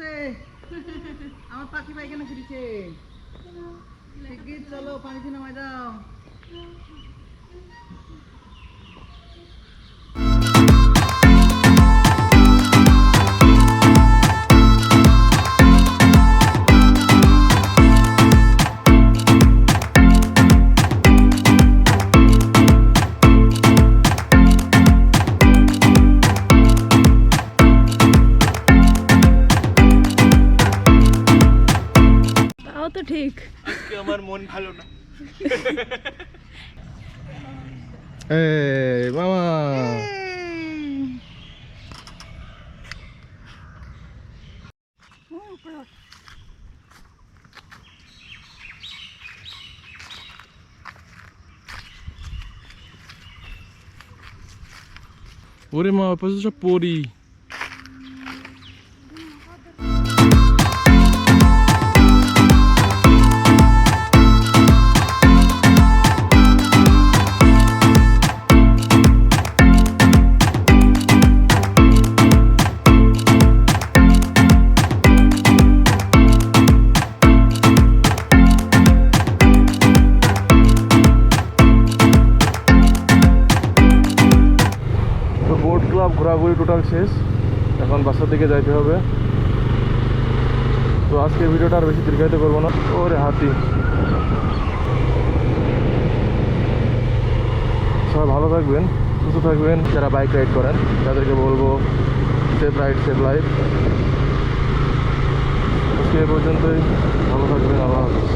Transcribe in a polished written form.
আসতেছে আমার পাখি পায়খানা ফিরেছে শিগগির চলো পানিতে নামাই দাও তো ঠিক আজকে আমার মন ভালো না এই মামা ওরে মা পাশে সব পড়ি ঘোরাঘুরি টোটাল শেষ এখন বাসার দিকে যাইতে হবে তো আজকে ভিডিওটা আর বেশি দীর্ঘায়িত করবো না ওরে হাতি সবাই ভালো থাকবেন সুস্থ থাকবেন যারা বাইক রাইড করেন তাদেরকে বলবো সেফ রাইড সেফ লাইফ আজকে এ পর্যন্তই ভালো থাকবেন আল্লাহ হাফেজ